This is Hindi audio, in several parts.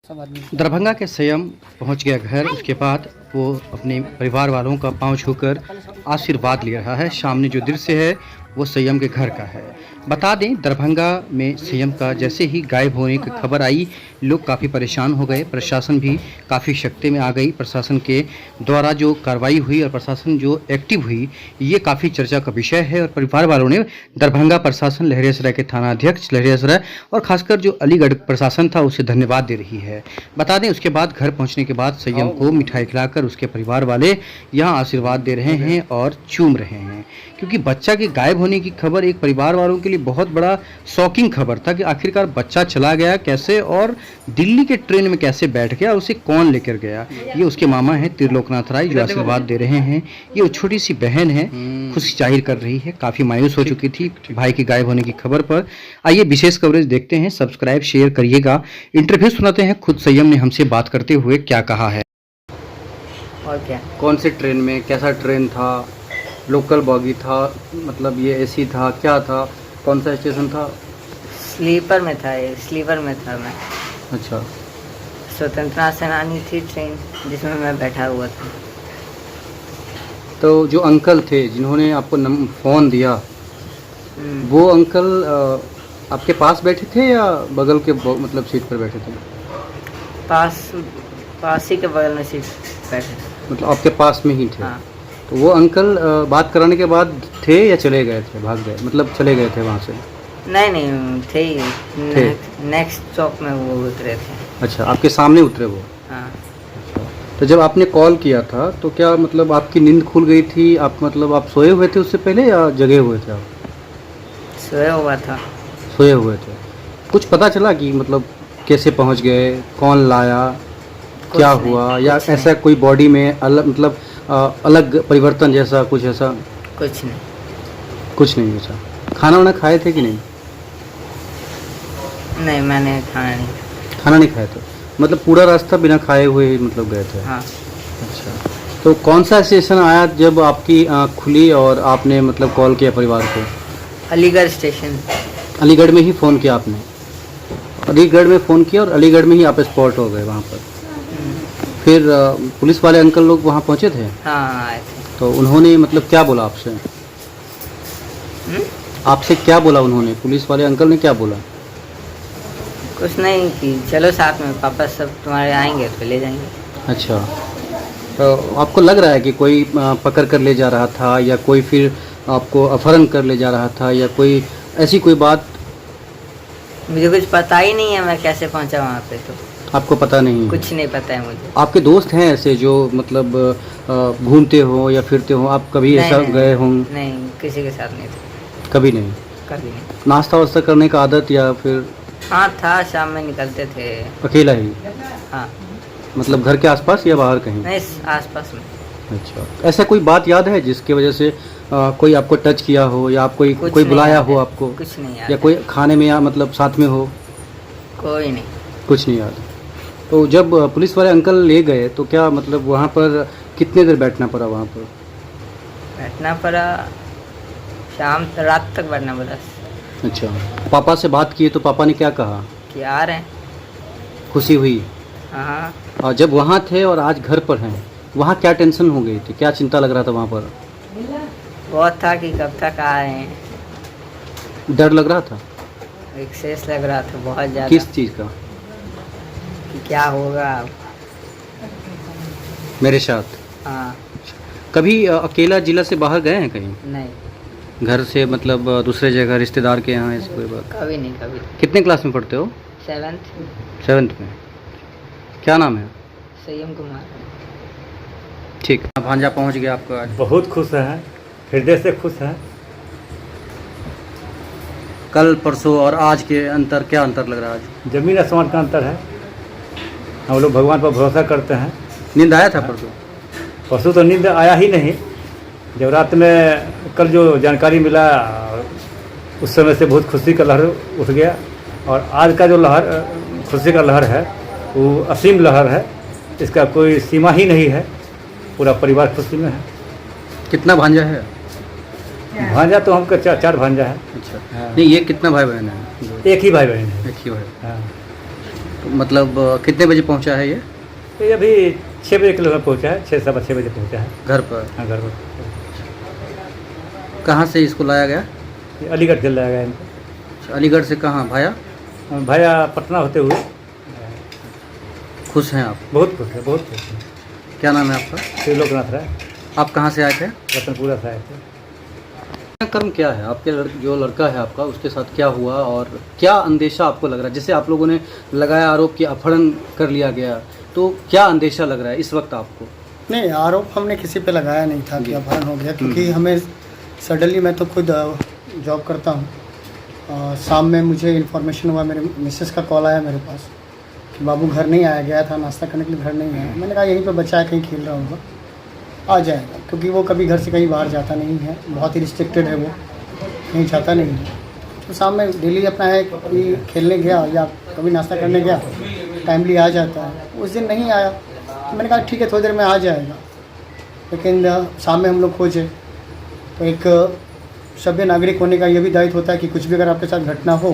दरभंगा के संयम पहुंच गया घर। उसके बाद वो अपने परिवार वालों का पांव छूकर आशीर्वाद ले रहा है। सामने जो दृश्य है वो संयम के घर का है। बता दें, दरभंगा में संयम का जैसे ही गायब होने की खबर आई, लोग काफ़ी परेशान हो गए। प्रशासन भी काफ़ी शक्ति में आ गई। प्रशासन के द्वारा जो कार्रवाई हुई और प्रशासन जो एक्टिव हुई, ये काफ़ी चर्चा का विषय है। और परिवार वालों ने दरभंगा प्रशासन, लहरियासराय के थाना अध्यक्ष लहरियासराय और खासकर जो अलीगढ़ प्रशासन था उसे धन्यवाद दे रही है। बता दें, उसके बाद घर पहुंचने के बाद संयम को मिठाई खिलाकर उसके परिवार वाले यहाँ आशीर्वाद दे रहे हैं और चूम रहे हैं, क्योंकि बच्चा के गायब होने की खबर एक परिवार वालों के लिए बहुत बड़ा शॉकिंग खबर था कि आखिरकार बच्चा चला गया कैसे और दिल्ली के ट्रेन में कैसे बैठ गया और उसे कौन लेकर गया। ये उसके मामा हैं त्रिलोकनाथ राय जो आशीर्वाद दे रहे हैं। ये छोटी सी बहन है, खुशी जाहिर कर रही है, काफ़ी मायूस हो चुकी थी भाई के गायब होने की खबर पर। आइए विशेष कवरेज देखते हैं, सब्सक्राइब शेयर करिएगा। इंटरव्यू सुनाते हैं, खुद संयम ने हमसे बात करते हुए क्या कहा है। और क्या, कौन से ट्रेन में, कैसा ट्रेन था, लोकल बॉगी था, मतलब ये एसी था, क्या था, कौन सा स्टेशन था? स्लीपर में था, ये स्लीपर में था मैं। अच्छा, स्वतंत्रता सेनानी थी ट्रेन जिसमें मैं बैठा हुआ था। तो जो अंकल थे जिन्होंने आपको फ़ोन दिया, वो अंकल आपके पास बैठे थे या बगल के मतलब सीट पर बैठे थे? पास ही के बगल में सीट बैठे थे। मतलब आपके पास में ही थे? हाँ। तो वो अंकल बात कराने के बाद थे या चले गए थे, भाग गए, मतलब चले गए थे वहाँ से? नहीं थे ही। नेक्स्ट चौक में वो उतरे थे। अच्छा, आपके सामने उतरे वो? हाँ। तो जब आपने कॉल किया था तो क्या मतलब आपकी नींद खुल गई थी, आप मतलब आप सोए हुए थे उससे पहले या जगे हुए थे आप? सोया हुआ था। सोए हुए थे। कुछ पता चला कि मतलब कैसे पहुंच गए, कौन लाया, क्या हुआ, या ऐसा कोई बॉडी में अलग मतलब अलग परिवर्तन जैसा कुछ ऐसा? कुछ नहीं। कुछ नहीं ऐसा। खाना वाना खाए थे कि नहीं? नहीं, मैंने खाना नहीं खाए थे, मतलब पूरा रास्ता बिना खाए हुए ही मतलब गए थे? हाँ। अच्छा, तो कौन सा स्टेशन आया जब आपकी आँख खुली और आपने मतलब कॉल किया परिवार को? अलीगढ़ स्टेशन। अलीगढ़ में ही फ़ोन किया आपने? अलीगढ़ में फ़ोन किया और अलीगढ़ में ही आप स्पॉट हो गए वहाँ पर? फिर पुलिस वाले अंकल लोग वहाँ पहुँचे थे? हाँ, आए थे। तो उन्होंने मतलब क्या बोला आपसे? आपसे क्या बोला उन्होंने? पुलिस वाले अंकल ने क्या बोला? कुछ नहीं कि चलो साथ में, पापा सब तुम्हारे आएंगे तो ले जाएंगे। अच्छा, तो आपको लग रहा है कि कोई पकड़ कर ले जा रहा था या कोई फिर आपको अपहरण कर ले जा रहा था या कोई ऐसी कोई बात? मुझे कुछ पता ही नहीं है, मैं कैसे पहुंचा वहाँ पे। तो आपको पता नहीं है? कुछ नहीं पता है मुझे। आपके दोस्त हैं ऐसे जो मतलब घूमते हो या फिरते हो, आप कभी ऐसा गए हों? नहीं, किसी के साथ नहीं थे। कभी नहीं? कभी नहीं। नाश्ता वास्ता करने का आदत या फिर? हाँ था, शाम में निकलते थे। अकेला ही? हाँ। मतलब घर के आसपास या बाहर कहीं? नहीं, आसपास में। अच्छा, ऐसा कोई बात याद है जिसकी वजह से कोई आपको टच किया हो या आप कोई बुलाया हो आपको? कुछ नहीं याद। या कोई खाने में या मतलब साथ में हो? कोई नहीं। कुछ नहीं याद। तो जब पुलिस वाले अंकल ले गए तो क्या मतलब वहाँ पर कितने देर बैठना पड़ा वहाँ पर? बैठना पड़ा, रात तक बैठना पड़ा। अच्छा, पापा से बात किए तो पापा ने क्या कहा? कि आ रहे हैं। खुशी हुई? हाँ। और जब वहाँ थे और आज घर पर हैं, वहाँ क्या टेंशन हो गई थी, क्या चिंता लग रहा था वहाँ पर? बहुत था कि कब तक आए। डर लग रहा था? एक्सेस लग रहा था बहुत ज़्यादा। किस चीज़ का? कि क्या होगा मेरे साथ? हाँ। कभी अकेला जिला से बाहर गए हैं कहीं? नहीं। घर से मतलब दूसरे जगह रिश्तेदार के यहाँ ऐसी कोई बात? कभी नहीं, कभी। कितने क्लास में पढ़ते हो? 7th में। क्या नाम है? संयम कुमार। ठीक, भांजा पहुँच गया आपका? बहुत खुश है, हृदय से खुश है। कल परसों और आज के अंतर, क्या अंतर लग रहा है आज? जमीन आसमान का अंतर है। हम लोग भगवान पर भरोसा करते हैं। नींद आया था परसों? परसों तो नींद आया ही नहीं। जब रात में कल जो जानकारी मिला उस समय से बहुत खुशी का लहर उठ गया, और आज का जो लहर, खुशी का लहर है वो असीम लहर है, इसका कोई सीमा ही नहीं है। पूरा परिवार खुशी में है। कितना भांजा है? भांजा तो हमका चार भांजा है। अच्छा। नहीं, ये कितना भाई बहन है? एक ही भाई बहन है। एक ही भाई। हाँ। मतलब कितने बजे पहुंचा है ये ये अभी 6 बजे के लगभग पहुँचा है, 6 सवा 6 बजे पहुँचा है। घर पर? हाँ, घर पर। कहाँ से इसको लाया गया? ये अलीगढ़ चल जाएगा इनको। अच्छा, अलीगढ़ से कहाँ भाया? भाया पटना होते हुए। खुश हैं आप? बहुत खुश है, बहुत खुश है। क्या नाम है आपका? श्री लोकनाथ राय, आप कहाँ से आए थे? रतनपुरा से आए थे। कर्म क्या है आपके जो लड़का है आपका, उसके साथ क्या हुआ और क्या अंदेशा आपको लग रहा है? जैसे आप लोगों ने लगाया आरोप कि अपहरण कर लिया गया, तो क्या अंदेशा लग रहा है इस वक्त आपको? नहीं, आरोप हमने किसी पे लगाया नहीं था कि अपहरण हो गया, क्योंकि हमें सडनली, मैं तो खुद जॉब करता हूँ, शाम में मुझे इन्फॉर्मेशन हुआ, मेरे मिसेस का कॉल आया मेरे पास कि बाबू घर नहीं आया, गया था नाश्ता करने के लिए, घर नहीं आया। मैंने कहा यहीं पे बच्चा है, कहीं खेल रहा होगा, आ जाएगा, क्योंकि वो कभी घर से कहीं बाहर जाता नहीं है, बहुत ही रिस्ट्रिक्टेड है, वो कहीं जाता नहीं है। तो शाम में डेली अपना है कि खेलने गया या कभी नाश्ता करने गया, टाइमली आ जाता है। उस दिन नहीं आया, तो मैंने कहा ठीक है, थोड़ी देर में आ जाएगा। लेकिन शाम में हम लोग खोजे, तो एक सभ्य नागरिक होने का ये भी दायित्व होता है कि कुछ भी अगर आपके साथ घटना हो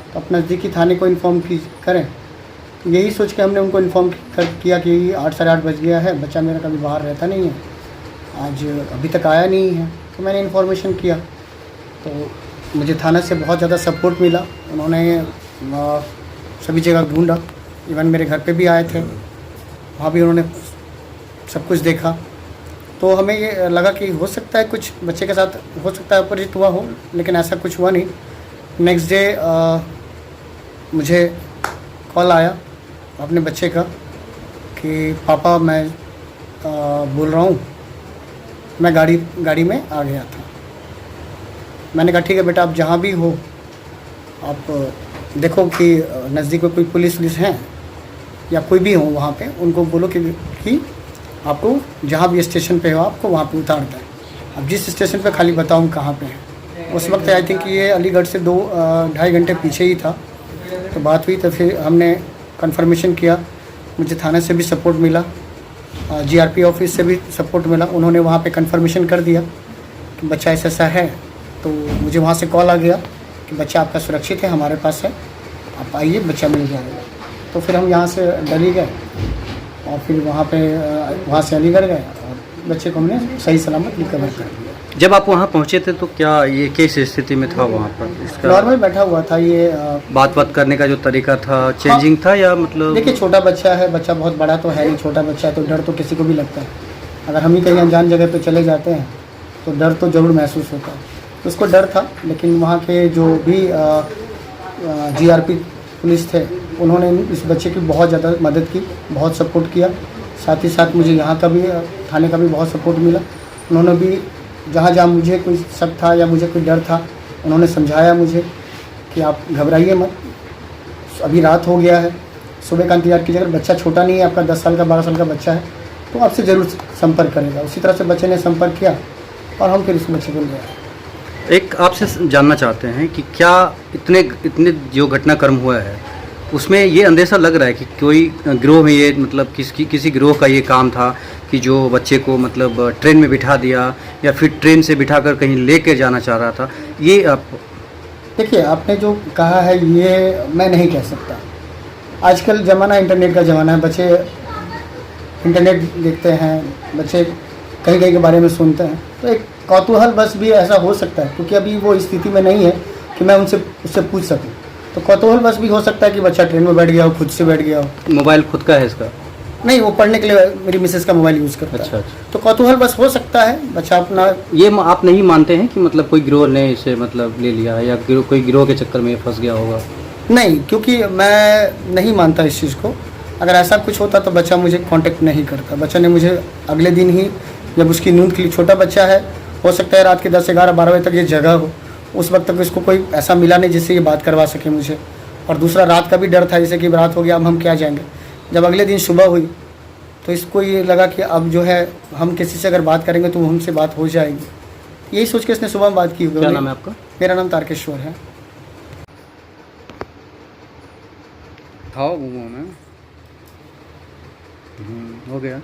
तो अपने नज़दीकी थाने को इन्फॉर्म करें। तो यही सोच के हमने उनको इन्फॉर्म किया कि 8 साढ़े 8 बज गया है, बच्चा मेरा कभी बाहर रहता नहीं है, आज अभी तक आया नहीं है। तो मैंने इन्फॉर्मेशन किया, तो मुझे थाना से बहुत ज़्यादा सपोर्ट मिला। उन्होंने सभी जगह ढूंढा, इवन मेरे घर पे भी आए थे, वहाँ भी उन्होंने सब कुछ देखा। तो हमें ये लगा कि हो सकता है कुछ बच्चे के साथ हो सकता है अपरिचित हुआ हो, लेकिन ऐसा कुछ हुआ नहीं। नेक्स्ट डे मुझे कॉल आया अपने बच्चे का कि पापा मैं बोल रहा हूँ, मैं गाड़ी में आ गया था। मैंने कहा ठीक है बेटा, आप जहाँ भी हो आप देखो कि नज़दीक में कोई पुलिस है या कोई भी हो, वहाँ पे उनको बोलो कि आपको जहाँ भी स्टेशन पे हो आपको वहाँ पे उतार दें। अब जिस स्टेशन पे खाली बताऊँ कहाँ पे है। उस वक्त आई थिंक ये अलीगढ़ से 2-2.5 घंटे पीछे ही था। तो बात हुई, तो फिर हमने कंफर्मेशन किया, मुझे थाने से भी सपोर्ट मिला, जीआरपी ऑफिस से भी सपोर्ट मिला। उन्होंने वहाँ पे कंफर्मेशन कर दिया कि बच्चा ऐसा है। तो मुझे वहाँ से कॉल आ गया कि बच्चा आपका सुरक्षित है, हमारे पास है, आप आइए, बच्चा मिल जाएगा। तो फिर हम यहाँ से दिल्ली गए और फिर वहाँ से अलीगढ़ गए और बच्चे को हमने सही सलामत रिकवर कर दिया। जब आप वहाँ पहुँचे थे तो क्या ये किस स्थिति में था वहाँ पर? इसका नॉर्मल बैठा हुआ था। ये बात करने का जो तरीका था चेंजिंग था या मतलब? देखिए, छोटा बच्चा है, बच्चा बहुत बड़ा तो है नहीं, छोटा बच्चा है तो डर तो किसी को भी लगता है। अगर हम ही कहीं अनजान जगह पे चले जाते हैं तो डर तो ज़रूर महसूस होता है। तो उसको डर था, लेकिन वहाँ के जो भी जीआरपी पुलिस थे, उन्होंने इस बच्चे की बहुत ज़्यादा मदद की, बहुत सपोर्ट किया। साथ ही साथ मुझे यहाँ का भी थाने का भी बहुत सपोर्ट मिला। उन्होंने भी जहाँ मुझे कोई शक था या मुझे कोई डर था, उन्होंने समझाया मुझे कि आप घबराइए मत, अभी रात हो गया है, सुबह का इंतजार कीजिए। अगर बच्चा छोटा नहीं है, आपका 10 साल का 12 साल का बच्चा है, तो आपसे ज़रूर संपर्क करेगा। उसी तरह से बच्चे ने संपर्क किया और हम फिर उस बच्चे को ले आए। एक आपसे जानना चाहते हैं कि क्या इतने जो घटनाक्रम हुआ है उसमें ये अंदेशा लग रहा है कि कोई गिरोह में ये मतलब किसी गिरोह का ये काम था कि जो बच्चे को मतलब ट्रेन में बिठा दिया या फिर ट्रेन से बिठाकर कहीं लेके जाना चाह रहा था? ये आप देखिए, आपने जो कहा है ये मैं नहीं कह सकता। आजकल ज़माना इंटरनेट का ज़माना है, बच्चे इंटरनेट देखते हैं, बच्चे कहीं के बारे में सुनते हैं, तो एक कौतूहल बस भी ऐसा हो सकता है, क्योंकि अभी वो स्थिति में नहीं है कि मैं उससे पूछ सकूं। तो कौतूहल बस भी हो सकता है कि बच्चा ट्रेन में बैठ गया हो, खुद से बैठ गया हो। मोबाइल खुद का है इसका? नहीं, वो पढ़ने के लिए मेरी मिसेस का मोबाइल यूज़ करता अच्छा, है। अच्छा। तो कौतूहल बस हो सकता है, बच्चा अपना। ये आप नहीं मानते हैं कि मतलब कोई गिरोह ने इसे मतलब ले लिया है या कोई गिरोह के चक्कर में फंस गया होगा? नहीं, क्योंकि मैं नहीं मानता इस चीज़ को। अगर ऐसा कुछ होता तो बच्चा मुझे कांटेक्ट नहीं करता। बच्चा ने मुझे अगले दिन ही, जब उसकी नींद के लिए, छोटा बच्चा है, हो सकता है रात के 10, 11, 12 बजे तक ये जगह हो, उस वक्त तक इसको कोई ऐसा मिला नहीं जिससे ये बात करवा सके मुझे। और दूसरा, रात का भी डर था, जैसे कि रात हो गया, अब हम क्या जाएंगे। जब अगले दिन सुबह हुई तो इसको ये लगा कि अब जो है हम किसी से अगर बात करेंगे तो हमसे बात हो जाएगी। यही सोच के इसने सुबह में बात की। क्या नाम है आपका? मेरा नाम तारकेश्वर है। खाओ घूमो में हो गया।